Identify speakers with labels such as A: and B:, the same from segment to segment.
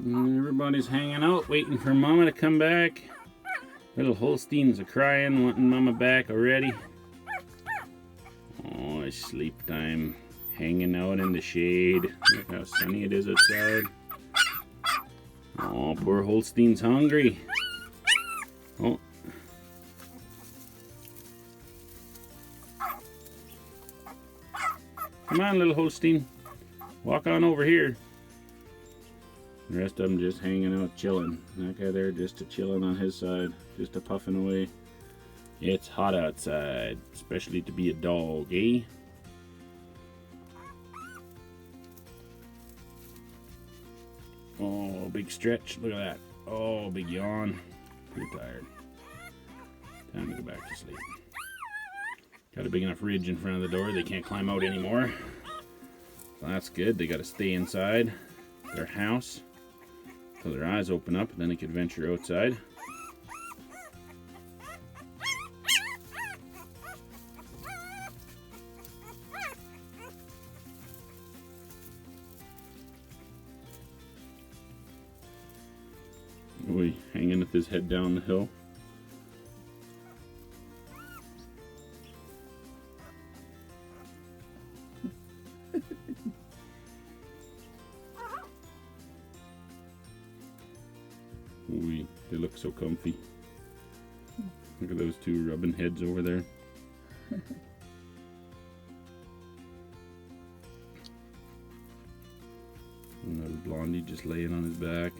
A: Everybody's hanging out, waiting for Mama to come back. Little Holsteins are crying, wanting Mama back already. Oh, it's sleep time. Hanging out in the shade. Look how sunny it is outside. Oh, poor Holstein's hungry. Oh. Come on, little Holstein. Walk on over here. The rest of them just hanging out, chilling. That guy there just chilling on his side, just puffing away. It's hot outside, especially to be a dog, eh? Oh, big stretch. Look at that. Oh, big yawn. Pretty tired. Time to go back to sleep. Got a big enough ridge in front of the door. They can't climb out anymore. So that's good. They got to stay inside their house until their eyes open up, and then they can venture outside. Boy, hanging with his head down the hill. Ooh, they look so comfy. Look at those two rubbing heads over there. And little Blondie just laying on his back.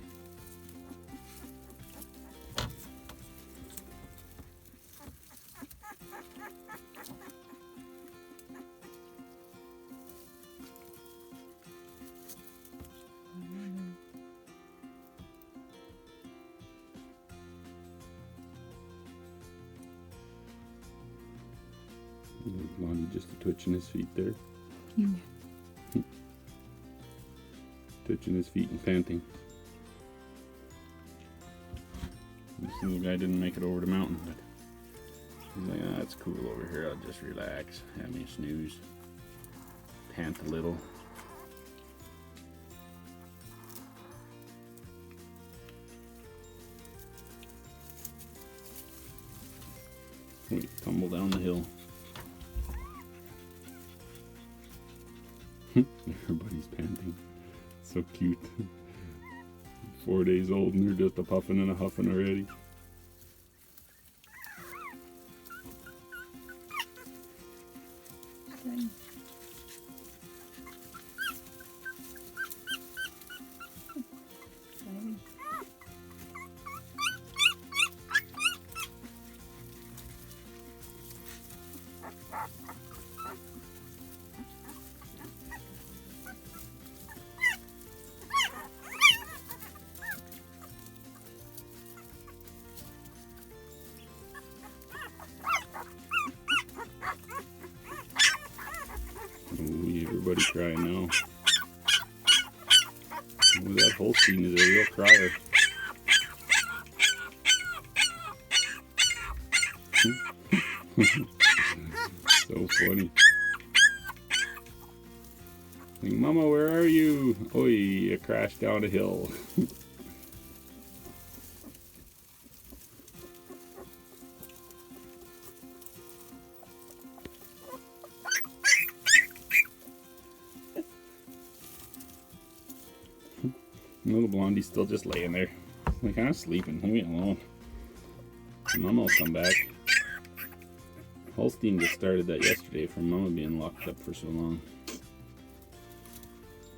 A: Blondie just twitching his feet there. Twitching his feet and panting. This little guy didn't make it over the mountain, but he's like, ah, it's cool over here. I'll just relax, have me a snooze, pant a little. We tumble down the hill. Everybody's panting. So cute. 4 days old and they're just a puffing and a huffing already.
B: Okay.
A: Everybody crying now. Oh, that Holstein is a real crier. So funny. Like, Mama, where are you? Oh, you crashed down a hill. Little Blondie's still just laying there. Like, I'm sleeping. Leave me alone. Mama will come back. Holstein just started that yesterday from Mama being locked up for so long.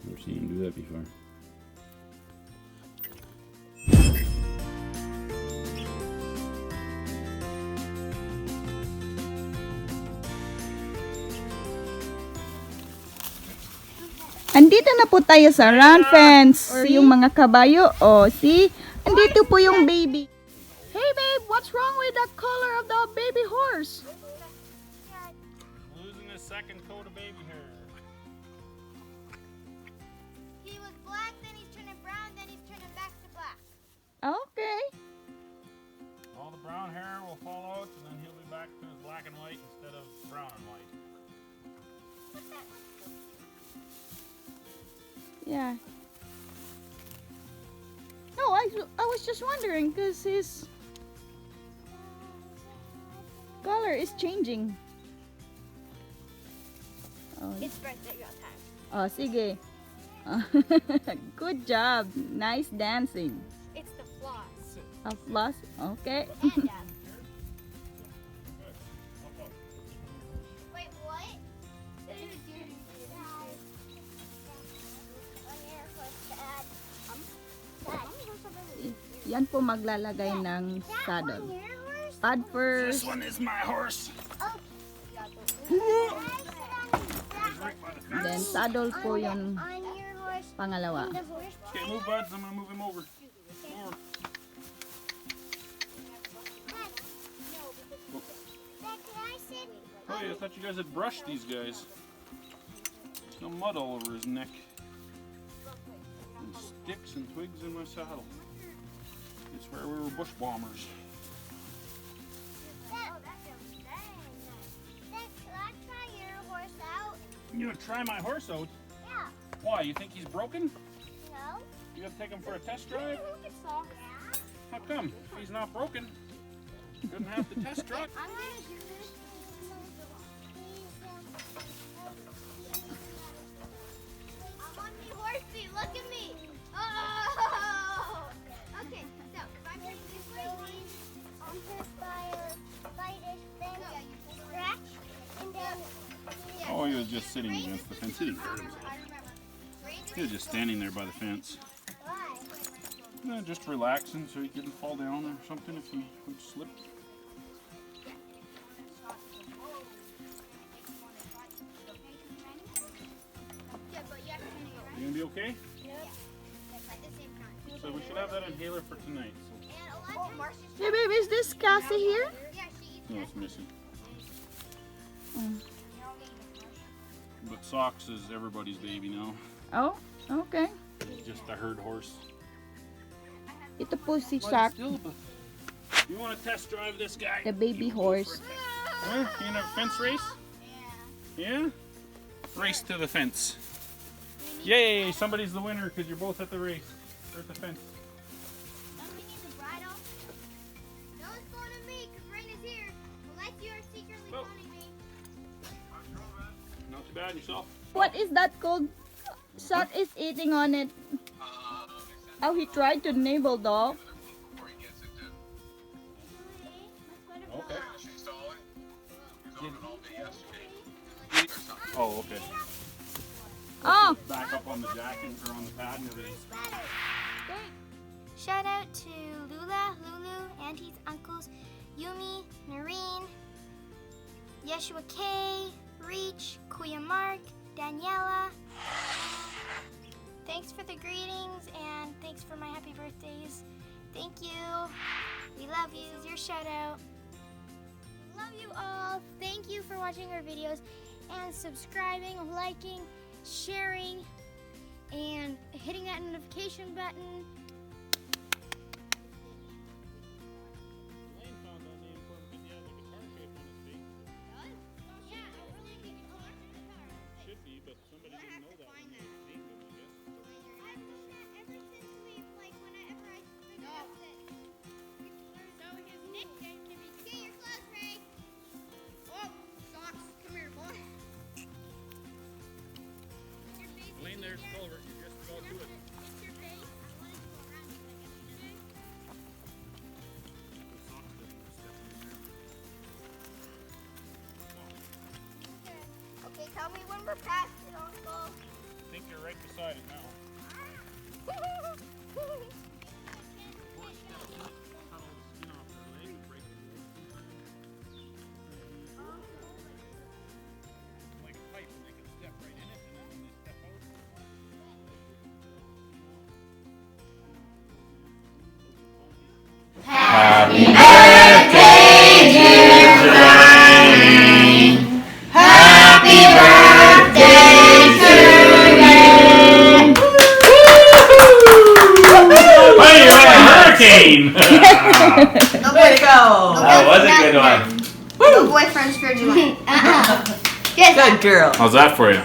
A: Never seen him do that before.
B: Andito na po tayo sa run fence. Or yung mga kabayo. Oh, see? Andito po yung baby. Hey babe, what's wrong with the color of the baby horse?
A: Losing his second coat of baby hair.
C: He was black, then he's turning brown, then he's turning back to black.
B: Okay.
A: All the brown hair will fall out and then he'll be back to his black and white instead of brown and white.
B: Yeah. was just wondering because his color is changing. Oh,
C: It's birthday girl time.
B: oh sige. Good job. Nice dancing.
C: It's the floss.
B: A floss. Okay.
C: And wait, what?
B: Yan po maglalagay ng saddle. Pad first.
A: One is my horse.
B: Then saddle po yung
C: On your horse.
B: pangalawa.
A: Okay, move, buds. I'm gonna move him over. Forward. Oh yeah, I thought you guys had brushed these guys. There's no mud all over his neck. And sticks and twigs in my saddle. I swear we were bush bombers. You gonna try my horse out?
C: Yeah.
A: Why? You think he's broken?
C: No.
A: You gonna take him for a test drive?
C: Yeah.
A: How come? If he's not broken, shouldn't have to test drive.
C: I'm gonna do this. I'm on me horsey. Look at me. Oh. Okay. So if I'm going this way, on his bite his thing, scratch, and then.
A: Oh, he was just sitting against the fence. He didn't hurt himself. He was just standing there by the fence.
C: Why?
A: Just relaxing so he couldn't fall down or something if he would slip. You gonna be okay? So we should have that inhaler for tonight. So.
B: Hey babe, is this Cassie here?
A: No, it's missing.
B: Mm.
A: But Socks is everybody's baby now.
B: Oh, okay.
A: He's just a herd horse.
B: Ito po si
A: But
B: Sock,
A: still, but you want to test drive this guy?
B: the baby horse.
A: Huh? You in a fence race? Yeah? Race to the fence. Yay! Somebody's the winner because you're both at the race. Or at the fence. Oh. Not too bad yourself.
B: What is that called? Sock is eating on it. Oh, he tried to nibble dog.
A: Okay. Oh, okay.
B: Oh,
A: Back up on the jacket or on the pad and everything.
C: Shout out to Lula, Lulu, aunties, uncles, Yumi, Noreen, Yeshua K, Reach, Kuya Mark, Daniela. Thanks for the greetings and thanks for my happy birthdays. Thank you. We love you. This is your shout out. Love you all. Thank you for watching our videos and subscribing, liking, sharing, and hitting that notification button.
A: Should be, but somebody didn't know that when they named him, I guess.
C: Ever since we, like, whenever I suggested it. So his nickname can be, get your clothes, Ray. Oh, Socks, come here, boy.
A: Lane, there's the culvert. You just go to it.
C: It's your face. I wanted to go around it like yesterday. Okay, tell me when we're past it, Uncle.
A: I think you're right beside it now. Like a pipe, and they can step right in it, and then when they step out. Hey, you're like a hurricane!
D: Way to go!
E: That was a good one.
C: No boyfriends for Jylanne.
D: Good girl.
A: How's that for you?